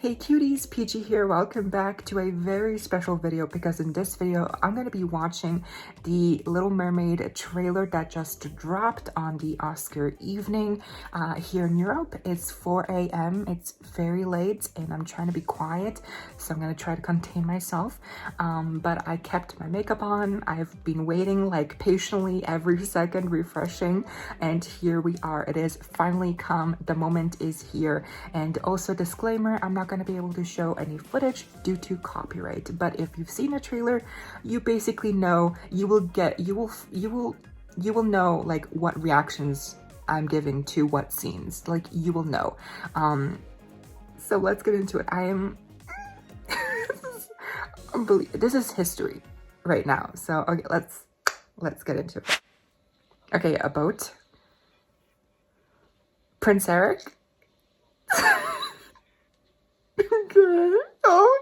Hey cuties, PeachY here. Welcome back to a very special video because in this video, I'm going to be watching the Little Mermaid trailer that just dropped on the Oscar evening. Here in Europe, it's 4 a.m. It's very late and I'm trying to be quiet, so I'm going to try to contain myself. But I kept my makeup on. I've been waiting like patiently every second, refreshing, and here we are. It is finally come. The moment is here. And also disclaimer, I'm not going to be able to show any footage due to copyright, but if you've seen a trailer, you basically know, you will know like what reactions I'm giving to what scenes, like you will know. So let's get into it. I am this is history right now, so okay, let's get into it. Okay, a boat, Prince Eric. Okay. Oh,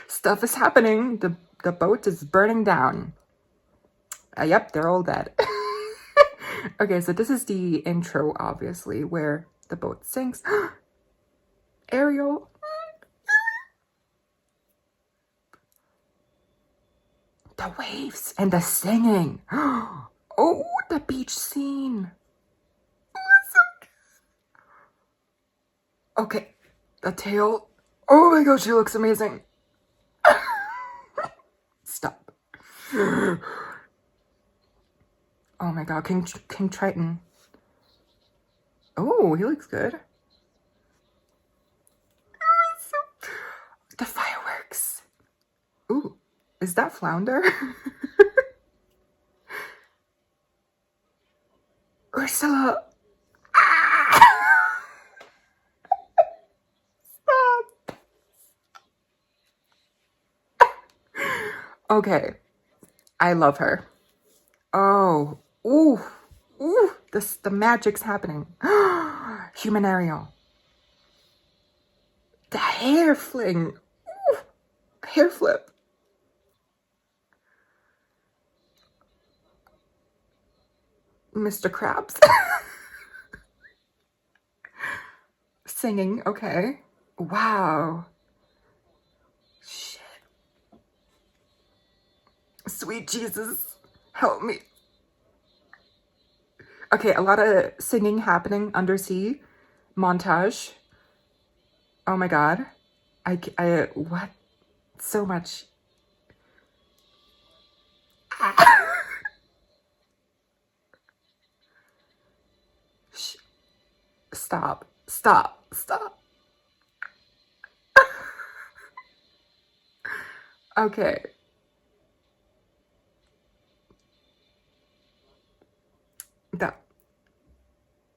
stuff is happening. The boat is burning down. Yep, they're all dead. Okay, so this is the intro, obviously, where the boat sinks. Ariel. The waves and the singing. Oh, the beach scene. Oh, that's so good. Okay, the tail. Oh my god, she looks amazing. Stop. Oh my god, King Triton. Oh, he looks good. The fireworks. Ooh, is that Flounder? Ursula. Okay, I love her. Oh, ooh, ooh, the magic's happening. Human Ariel. The hair fling. Ooh, hair flip. Mr. Krabs. Singing, okay. Wow. Sweet Jesus, help me. Okay, a lot of singing happening undersea. Montage. Oh my god. What? So much. Stop. Stop. Stop. Okay.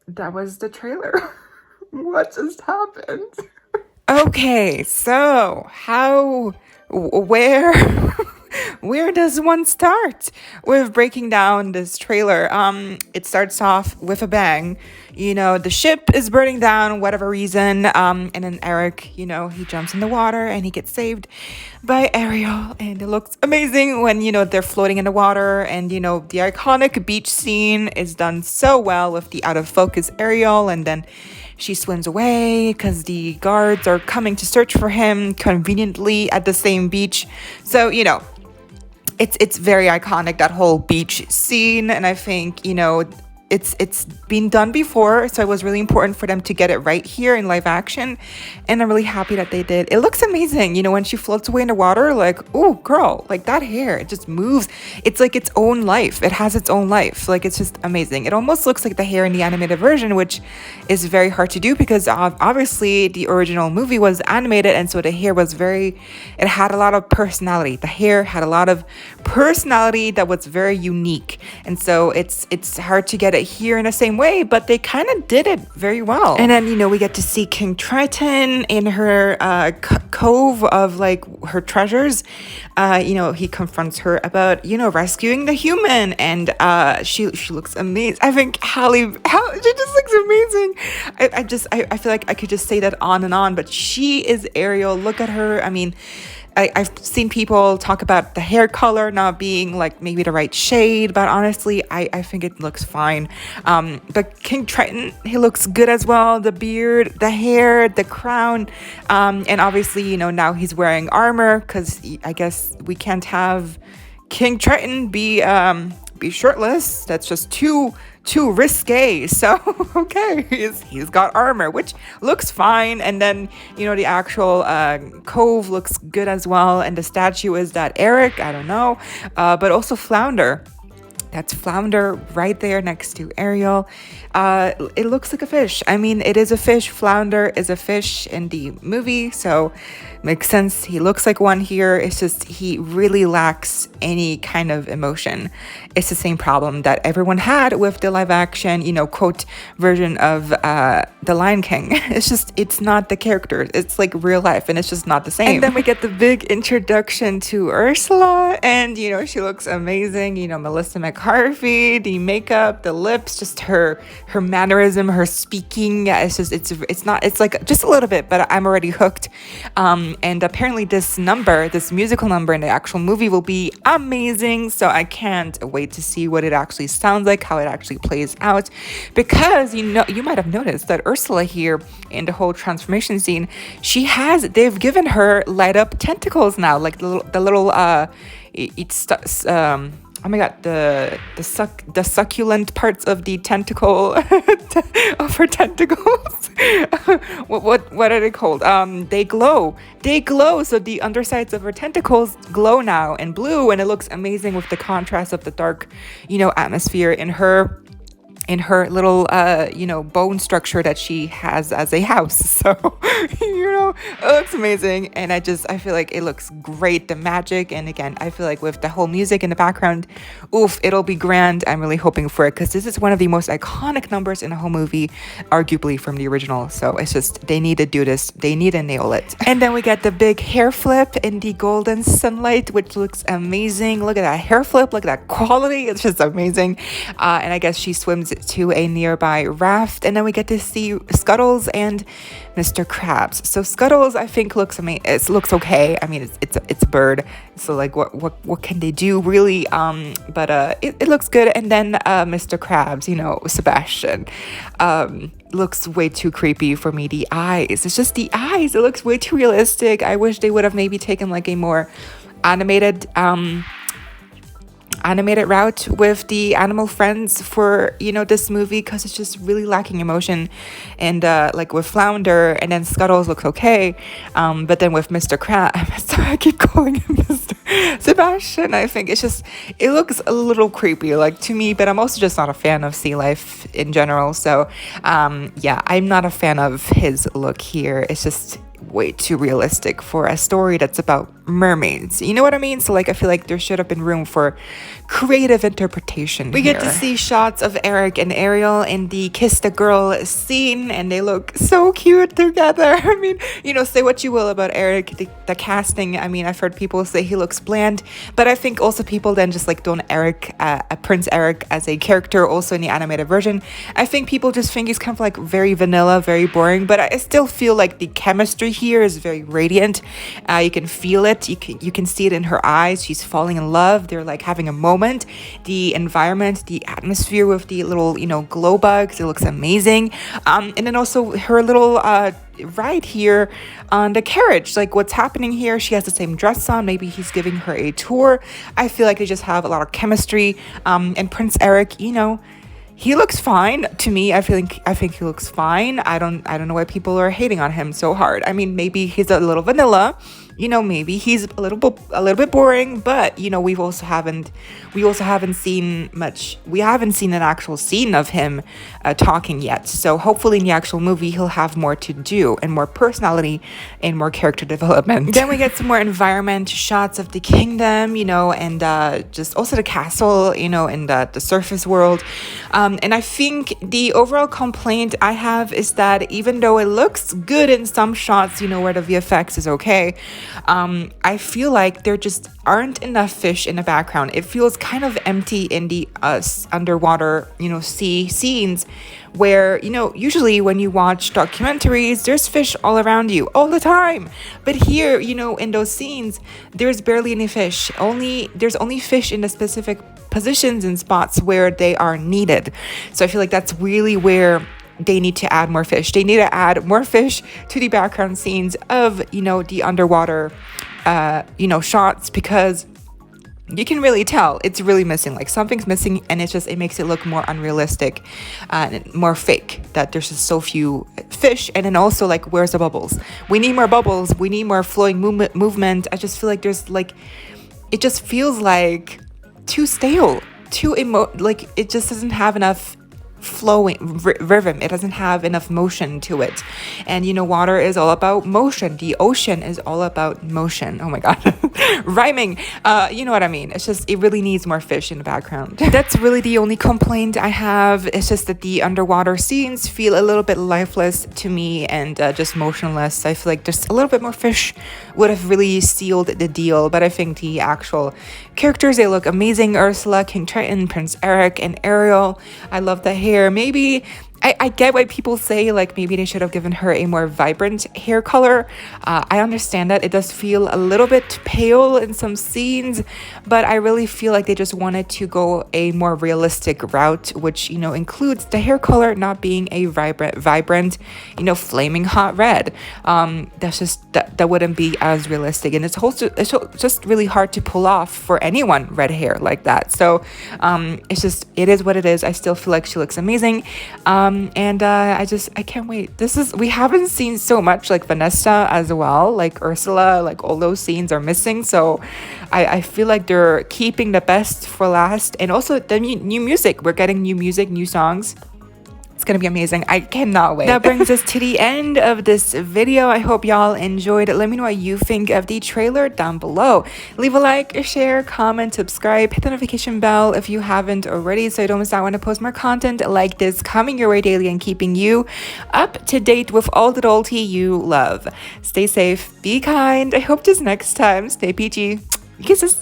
That was the trailer. What just happened? Okay, so where does one start with breaking down this trailer? It starts off with a bang. You know, the ship is burning down, whatever reason, and then Eric, you know, he jumps in the water and he gets saved by Ariel, and it looks amazing when, you know, they're floating in the water, and, you know, the iconic beach scene is done so well with the out of focus Ariel, and then she swims away because the guards are coming to search for him conveniently at the same beach. So, you know, it's very iconic, that whole beach scene, and I think, you know, it's been done before, so it was really important for them to get it right here in live action, and I'm really happy that they did. It looks amazing, you know, when she floats away in the water, like, oh girl, like that hair, it just moves. It's like its own life. It has its own life. Like, it's just amazing. It almost looks like the hair in the animated version, which is very hard to do because obviously the original movie was animated, and so the hair was it had a lot of personality. The hair had a lot of personality that was very unique, and so it's hard to get it here in the same way, but they kind of did it very well. And then, you know, we get to see King Triton in her cove of like her treasures. You know, he confronts her about, you know, rescuing the human, and she looks amazing. I think Halle, she just looks amazing. I feel like I could just say that on and on, but she is Ariel. Look at her. I mean, I've seen people talk about the hair color not being like maybe the right shade, but honestly, I think it looks fine. But King Triton, he looks good as well. The beard, the hair, the crown, and obviously, you know, now he's wearing armor because I guess we can't have King Triton be shirtless. That's just too risque. So okay, he's got armor, which looks fine. And then, you know, the actual cove looks good as well. And the statue, is that Eric? I don't know. But also Flounder. That's Flounder right there next to Ariel. It looks like a fish. I mean, it is a fish. Flounder is a fish in the movie, so makes sense. He looks like one here. It's just he really lacks any kind of emotion. It's the same problem that everyone had with the live action, you know, quote version of The Lion King. It's not the characters. It's like real life, and it's just not the same. And then we get the big introduction to Ursula, and you know, she looks amazing. You know, Melissa McCarthy, the makeup, the lips, just her mannerism, her speaking. Yeah, it's like just a little bit, but I'm already hooked. And apparently this musical number in the actual movie will be amazing. So I can't wait to see what it actually sounds like, how it actually plays out. Because you know, you might have noticed that Ursula here in the whole transformation scene, they've given her light up tentacles now, like the little oh my god, the succulent parts of the tentacle of her tentacles. what are they called? They glow. So the undersides of her tentacles glow now in blue, and it looks amazing with the contrast of the dark, you know, atmosphere in her little you know, bone structure that she has as a house. So you know, it looks amazing, and I feel like it looks great, the magic. And again, I feel like with the whole music in the background, it'll be grand. I'm really hoping for it, because this is one of the most iconic numbers in the whole movie, arguably from the original. So it's just, they need to do this, they need to nail it. And then we get the big hair flip in the golden sunlight, which looks amazing. Look at that hair flip, look at that quality, it's just amazing. And I guess she swims to a nearby raft, and then we get to see Scuttles and Mr. Krabs. So Scuttles, I think, looks amazing. It looks okay. I mean, it's a bird, so like what can they do really? But it looks good. And then Mr. Krabs, you know, Sebastian, looks way too creepy for me. The eyes, it's just the eyes. It looks way too realistic. I wish they would have maybe taken like a more animated route with the animal friends for, you know, this movie, because it's just really lacking emotion. And like with Flounder, and then Scuttles looks okay, but then with Mr. Krabs, I keep calling him Mr. Sebastian, I think it looks a little creepy, like, to me. But I'm also just not a fan of sea life in general, so yeah, I'm not a fan of his look here. It's just way too realistic for a story that's about mermaids, you know what I mean? So like, I feel like there should have been room for creative interpretation. We get to see shots of Eric and Ariel in the kiss the girl scene, and they look so cute together. I mean, you know, say what you will about Eric, the casting. I mean, I've heard people say he looks bland, but I think also people then just like don't Prince Eric as a character also in the animated version. I think people just think he's kind of like very vanilla, very boring, but I still feel like the chemistry here is very radiant. You can feel it. You can see it in her eyes. She's falling in love. They're like having a moment. The environment, the atmosphere with the little, you know, glow bugs, it looks amazing. And then also her little ride here on the carriage, like what's happening here. She has the same dress on. Maybe he's giving her a tour. I feel like they just have a lot of chemistry. And Prince Eric, you know, he looks fine to me. I think he looks fine. I don't know why people are hating on him so hard. I mean, maybe he's a little vanilla, you know, maybe he's a little bit boring, but you know, we haven't seen much. We haven't seen an actual scene of him talking yet. So hopefully in the actual movie he'll have more to do and more personality and more character development. Then we get some more environment shots of the kingdom, you know, and just also the castle, you know, and the surface world. And I think the overall complaint I have is that even though it looks good in some shots, you know, where the VFX is okay, I feel like there just aren't enough fish in the background. It feels kind of empty in the underwater, sea scenes where, usually when you watch documentaries, there's fish all around you all the time. But here, in those scenes, there's barely any fish. There's only fish in the specific positions and spots where they are needed. So I feel like that's really where they need to add more fish. They need to add more fish to the background scenes of, the underwater, shots, because you can really tell it's really missing. Like something's missing, and it makes it look more unrealistic and more fake that there's just so few fish. And then also, like, where's the bubbles? We need more bubbles. We need more flowing movement. I just feel like it just feels like too stale, like it just doesn't have enough flowing rhythm. It doesn't have enough motion to it. And water is all about motion. The ocean is all about motion. Oh my god. Rhyming. You know what I mean. It's just, it really needs more fish in the background. That's really the only complaint I have. It's just that the underwater scenes feel a little bit lifeless to me and just motionless. I feel like just a little bit more fish would have really sealed the deal. But I think the actual characters, they look amazing. Ursula, King Triton, Prince Eric, and Ariel. I love the hair. Maybe I get why people say like maybe they should have given her a more vibrant hair color. I understand that it does feel a little bit pale in some scenes, but I really feel like they just wanted to go a more realistic route, which includes the hair color not being a vibrant, flaming hot red. That's just that wouldn't be as realistic, and it's just really hard to pull off for anyone red hair like that. So it is what it is. I still feel like she looks amazing. I can't wait. We haven't seen so much like Vanessa as well, like Ursula, like all those scenes are missing. So I feel like they're keeping the best for last. And also the new music. We're getting new music, new songs. It's gonna be amazing. I cannot wait. That brings us to the end of this video. I hope y'all enjoyed it. Let me know what you think of the trailer down below. Leave a like, share, comment, subscribe, hit the notification bell if you haven't already so you don't miss out when I post more content like this coming your way daily and keeping you up to date with all the adulty you love. Stay safe, be kind. I hope this next time. Stay peachy. Kisses.